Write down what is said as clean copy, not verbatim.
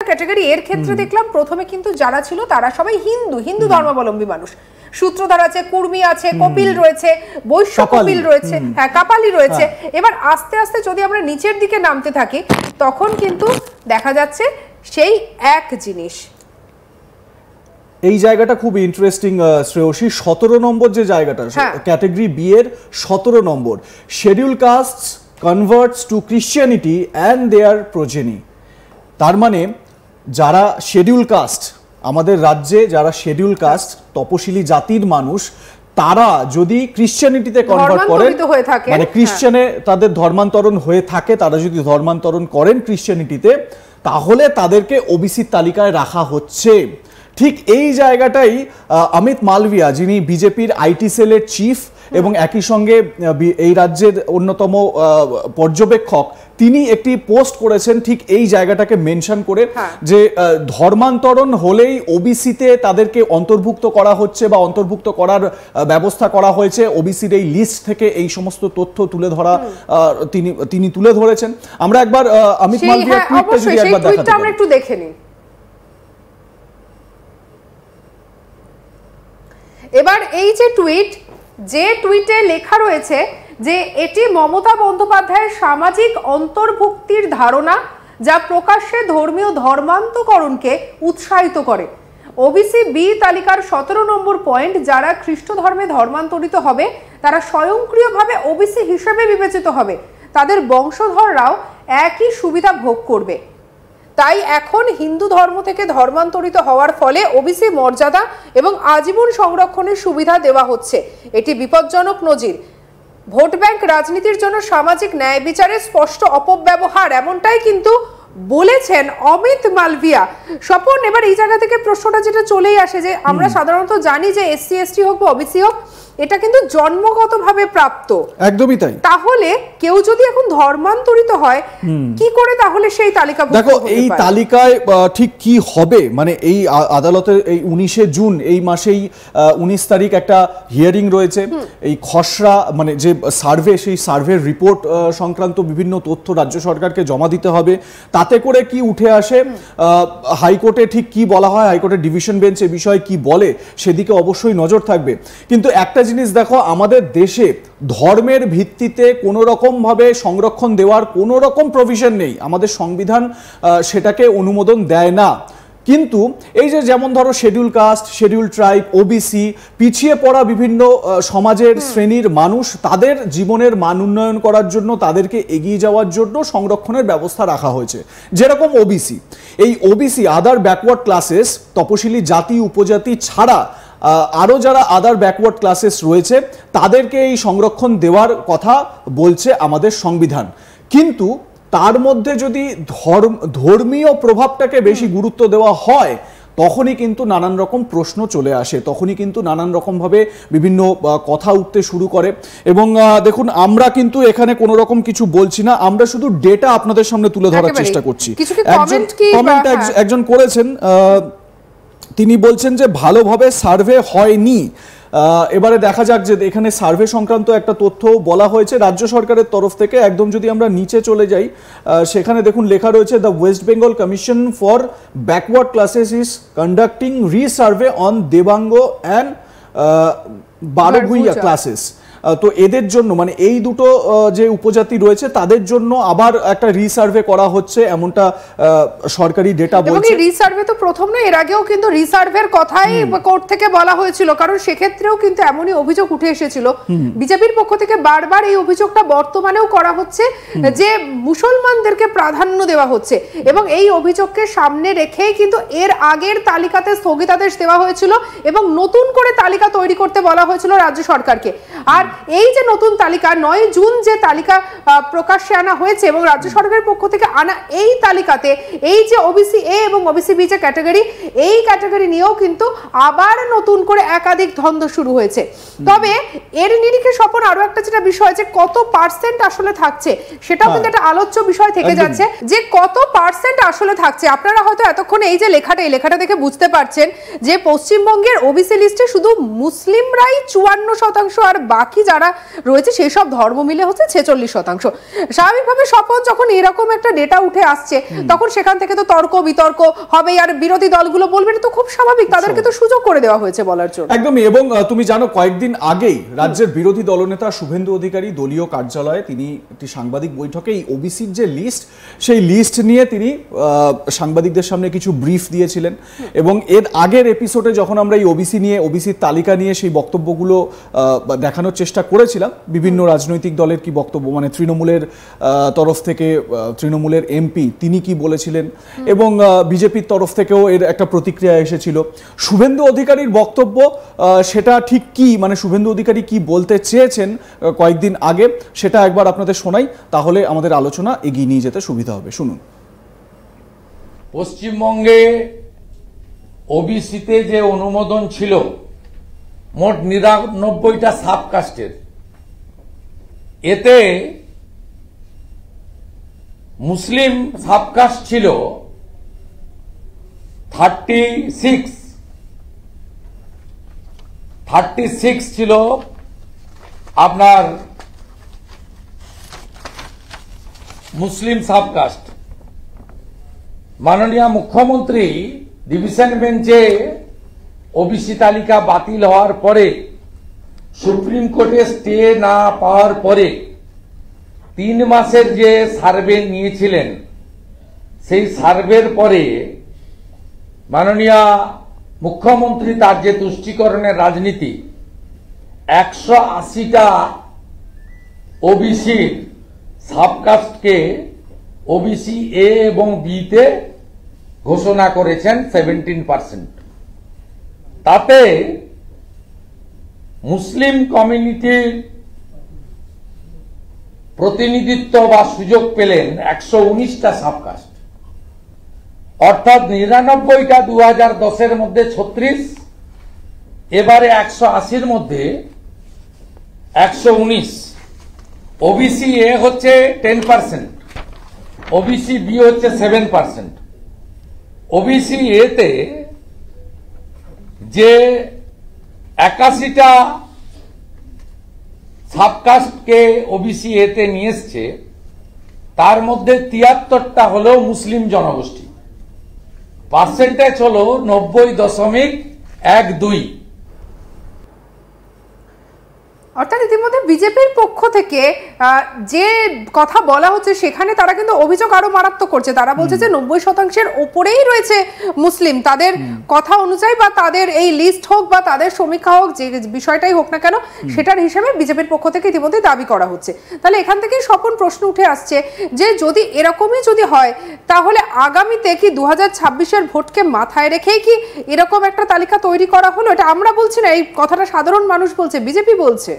Category এর ক্ষেত্রে দেখলাম প্রথমে কিন্তু যারা ছিল তারা সবাই হিন্দু ধর্মাবলম্বী মানুষ। সূত্রধার আছে, কুর্মী আছে, কপিল রয়েছে, বৈশ্য কপিল রয়েছে, হ্যাঁ কাপালি রয়েছে। এবার আস্তে আস্তে যদি আমরা নিচের দিকে নামতে থাকি তখন কিন্তু দেখা যাচ্ছে সেই এক জিনিস। এই জায়গাটা খুব ইন্টারেস্টিং শ্রেয়সী, 17 নম্বর যে জায়গাটা ক্যাটাগরি বি এর 17 number, schedule caste converts to Christianity and their progeny. তার মানে যারা শিডিউল কাস্ট, আমাদের রাজ্যে যারা শিডিউল কাস্ট তপশিলি জাতির মানুষ, তারা যদি ক্রিশ্চিয়ানিটিতে কনভার্ট করেন, মানে খ্রিস্টানে তাদের ধর্মান্তরণ হয়ে থাকে, তারা যদি ধর্মান্তরণ করেন ক্রিশ্চিয়ানিটিতে, তাহলে তাদেরকে ওবিসির তালিকায় রাখা হচ্ছে। ঠিক এই জায়গাটাই অমিত মালভিয়া, যিনি বিজেপির আইটি সেলের চিফ এবং একই সঙ্গে এই রাজ্যের অন্যতম পর্যবেক্ষক, তিনি একটি পোস্ট করেছেন ঠিক এই জায়গাটাকে মেনশন করে যে ধর্মান্তরণ হলেই ওবিসিতে তাদেরকে অন্তর্ভুক্ত করা হচ্ছে বা অন্তর্ভুক্ত করার ব্যবস্থা করা হয়েছে। ওবিসির এই লিস্ট থেকে এই সমস্ত তথ্য তুলে ধরা তিনি তুলে ধরেছেন। আমরা একবার অমিত মালভিয়া টুইটটা যদি একবার দেখাতে পারি, আমরা একটু দেখে নিই। এবার এই যে টুইটে লেখা রয়েছে যে এটি মমতা বন্দ্যোপাধ্যায়ের সামাজিক অন্তর্ভুক্তির ধারণা, যা প্রকাশ্যে ধর্মীয় ধর্মান্তকরণকে উৎসাহিত করে। ওবিসি বি তালিকার 17 নম্বর পয়েন্ট, যারা খ্রিস্ট ধর্মে ধর্মান্তরিত হবে তারা স্বয়ংক্রিয়ভাবে ওবিসি হিসেবে বিবেচিত হবে, তাদের বংশধররাও একই সুবিধা ভোগ করবে। তাই এখন হিন্দু ধর্ম থেকে ধর্মান্তরিত হওয়ার ফলে ওবিসি মর্যাদা এবং আজীবন সংরক্ষণের সুবিধা দেওয়া হচ্ছে। এটি বিপজ্জনক নজির, ভোট ব্যাংক রাজনীতির জন্য সামাজিক ন্যায় বিচারের স্পষ্ট অপব্যবহার, এমনটাই কিন্তু বলেছেন অমিত মালভিয়া। স্বপন, এবার এই জায়গা থেকে প্রশ্নটা যেটা চলেই আসে যে আমরা সাধারণত জানি যে এসসি এসটি হোক বা ওবিসি হোক, এটা কিন্তু জন্মগতভাবে প্রাপ্ত, একদমই তাই। তাহলে কেউ যদি এখন ধর্মান্তরিত হয় কি করে তাহলে সেই তালিকা? দেখো এই তালিকায় ঠিক কি হবে, মানে এই আদালতের এই 19শে জুন এই মাসেই 19 তারিখ একটা হিয়ারিং রয়েছে। এই খসড়া মানে যে সার্ভে, সেই সার্ভের রিপোর্ট সংক্রান্ত বিভিন্ন তথ্য রাজ্য সরকারকে জমা দিতে হবে। তাতে করে কি উঠে আসে, হাইকোর্টে ঠিক কি বলা হয়, হাইকোর্টের ডিভিশন বেঞ্চ এ বিষয়ে কি বলে, সেদিকে অবশ্যই নজর থাকবে। কিন্তু একটা জিনিস দেখো, আমাদের দেশে ধর্মের ভিত্তিতে কোনো রকম ভাবে সংরক্ষণ দেওয়ার কোনো রকম প্রভিশন নেই, আমাদের সংবিধান সেটাকে অনুমোদন দেয় না। কিন্তু এই যে যেমন ধরো schedule caste, schedule tribe, OBC, পিছিয়ে পড়া বিভিন্ন সমাজের শ্রেণীর মানুষ, তাদের জীবনের মান উন্নয়ন করার জন্য, তাদেরকে এগিয়ে যাওয়ার জন্য সংরক্ষণের ব্যবস্থা রাখা হয়েছে। যেরকম ওবিসি, এই ওবিসি আদার ব্যাকওয়ার্ড ক্লাসেস, তপশিলি জাতি উপজাতি ছাড়া আরও যারা আদার ব্যাকওয়ার্ড ক্লাসেস রয়েছে তাদেরকে এই সংরক্ষণ দেওয়ার কথা বলছে আমাদের সংবিধান। কিন্তু তার মধ্যে যদি ধর্মীয় প্রভাবটাকে বেশি গুরুত্ব দেওয়া হয়, তখনই কিন্তু নানান রকম প্রশ্ন চলে আসে, তখনই কিন্তু নানান রকমভাবে বিভিন্ন কথা উঠতে শুরু করে। এবং দেখুন, আমরা কিন্তু এখানে কোনো রকম কিছু বলছি না, আমরা শুধু ডেটা আপনাদের সামনে তুলে ধরার চেষ্টা করছি। কমেন্ট একজন করেছেন, তিনি বলছেন যে ভালোভাবে সার্ভে হয়নি। এবারে দেখা যাক যে এখানে সার্ভে সংক্রান্ত একটা তথ্য বলা হয়েছে রাজ্য সরকারের তরফ থেকে। একদম যদি আমরা নিচে চলে যাই, সেখানে দেখুন লেখা রয়েছে, the West Bengal Commission for backward classes is conducting resurvey on Devanga and Barobhuiyan classes. তো এদের জন্য, মানে এই দুটো যে উপজাতি রয়েছে তাদের জন্য আবার একটা রিসার্ভে করা হচ্ছে, এমনটা সরকারি ডেটা বলছে। রিসার্ভে তো প্রথম নয়, এর আগেও কিন্তু রিসার্ভের কথাই কোর্ট থেকে বলা হয়েছিল, কারণ সেক্ষেত্রেও কিন্তু এমনই অভিযোগ উঠে এসেছিল। বিজেপির পক্ষ থেকে বারবার এই অভিযোগটা বর্তমানেও করা হচ্ছে যে মুসলমানদেরকে প্রাধান্য দেওয়া হচ্ছে, এবং এই অভিযোগকে সামনে রেখেই কিন্তু এর আগের তালিকাতে স্থগিতাদেশ দেওয়া হয়েছিল এবং নতুন করে তালিকা তৈরি করতে বলা হয়েছিল রাজ্য সরকারকে। আর এই যে নতুন তালিকা 9 জুন যে তালিকা প্রকাশ্যে আনা হয়েছে এবং রাজ্য সরকারের পক্ষ থেকে আনা এই তালিকাতে এই যে ওবিসি এ এবং ওবিসি বি যে ক্যাটাগরি, এই ক্যাটাগরি নিয়েও কিন্তু আবার নতুন করে একাধিক দ্বন্দ্ব শুরু হয়েছে। তবে এর নিরিখে স্বপন আরো একটা যেটা বিষয়, যে কত পার্সেন্ট আসলে থাকছে সেটাও কিন্তু একটা আলোচ্য বিষয় থেকে যাচ্ছে, যে কত পার্সেন্ট আসলে থাকছে। আপনারা হয়তো এতক্ষণ এই যে লেখাটা দেখে বুঝতে পারছেন যে পশ্চিমবঙ্গের ওবিসি লিস্টে শুধু মুসলিমরাই 54%, আর বাকি বাকি যারা রয়েছে সেই সব ধর্ম মিলে হচ্ছে 46%। স্বাভাবিকভাবে স্বপন যখন এরকম একটা ডেটা উঠে আসছে তখন সেখান থেকে তো তর্ক বিতর্ক হবে, আর বিরোধী দলগুলো বলবে এটা তো খুব স্বাভাবিক, তাদেরকে তো সুযোগ করে দেওয়া হয়েছে বলার জন্য। একদমই। এবং তুমি জানো কয়েকদিন আগেই রাজ্যের বিরোধী দলনেতা শুভেন্দু অধিকারী দলীয় কার্যালয়ে তিনি একটি সাংবাদিক বৈঠকে এই ওবিসির যে লিস্ট, সেই লিস্ট নিয়ে তিনি সাংবাদিকদের সামনে কিছু ব্রিফ দিয়েছিলেন। এবং এর আগের এপিসোডে যখন আমরা এই ওবিসির তালিকা নিয়ে সেই বক্তব্যগুলো দেখানোর চেষ্টা করেছিলাম, বিভিন্ন রাজনৈতিক দলের কি বক্তব্য, মানে তৃণমূলের তরফ থেকে তৃণমূলের এমপি তিনি কি বলেছিলেন, এবং বিজেপির তরফ থেকেও এর একটা প্রতিক্রিয়া এসেছিল। শুভেন্দু অধিকারীর বক্তব্য সেটা ঠিক কি, মানে শুভেন্দু অধিকারী কি বলতে চেয়েছেন কয়েকদিন আগে, সেটা একবার আপনাদের শোনাই, তাহলে আমাদের আলোচনা এগিয়ে নিয়ে যেতে সুবিধা হবে। শুনুন। পশ্চিমবঙ্গে ওবিসিতে যে অনুমোদন ছিল মোট ৯৯টা সাবকাস্টের, এতে মুসলিম সাবকাস্ট ছিল 36 ছিল আপনার মুসলিম সাবকাস্ট। মাননীয় মুখ্যমন্ত্রী ডিভিশন বেঞ্চে ওবিসি তালিকা বাতিল হওয়ার পরে, সুপ্রিম কোর্টে স্টে না পাওয়ার পরে 3 মাসের যে সার্ভে নিয়েছিলেন, সেই সার্ভের পরে মাননীয় মুখ্যমন্ত্রী তার যে তুষ্টিকরণের রাজনীতি, 180টা ওবিসির সাবকাস্টকে ওবিসি এ এবং বি তে ঘোষণা করেছেন 17%। তাতে মুসলিম কমিউনিটির প্রতিনিধিত্ব বা সুযোগ পেলেন 119টা সাবকাস্ট, অর্থাৎ 99টা 2010-এর মধ্যে 36, এবারে 180-র মধ্যে 119। ওবিসি এ হচ্ছে 10%, ওবিসি বি হচ্ছে 7%। ওবিসি এতে যে 81টা সাবকাস্টকে ওবিসি এতে নিয়ে এসছে, তার মধ্যে 73টা হলো মুসলিম জনগোষ্ঠী। পার্সেন্টেজ হলো 90.12। অর্থাৎ ইতিমধ্যে বিজেপির পক্ষ থেকে যে কথা বলা হচ্ছে সেখানে তারা কিন্তু অভিযোগ আরো মারাত্মক করছে। তারা বলছে যে 90%-এর ওপরেই রয়েছে মুসলিম, তাদের কথা অনুযায়ী বা তাদের এই লিস্ট হোক বা তাদের সমীক্ষা হোক, যে বিষয়টাই হোক না কেন, সেটার হিসেবে বিজেপির পক্ষ থেকে ইতিমধ্যে দাবি করা হচ্ছে। তাহলে এখান থেকেই স্বপন প্রশ্ন উঠে আসছে যে যদি এরকমই যদি হয়, তাহলে আগামীতে কি 2026-এর ভোটকে মাথায় রেখেই কি এরকম একটা তালিকা তৈরি করা হলো? এটা আমরা বলছি না, এই কথাটা সাধারণ মানুষ বলছে, বিজেপি বলছে।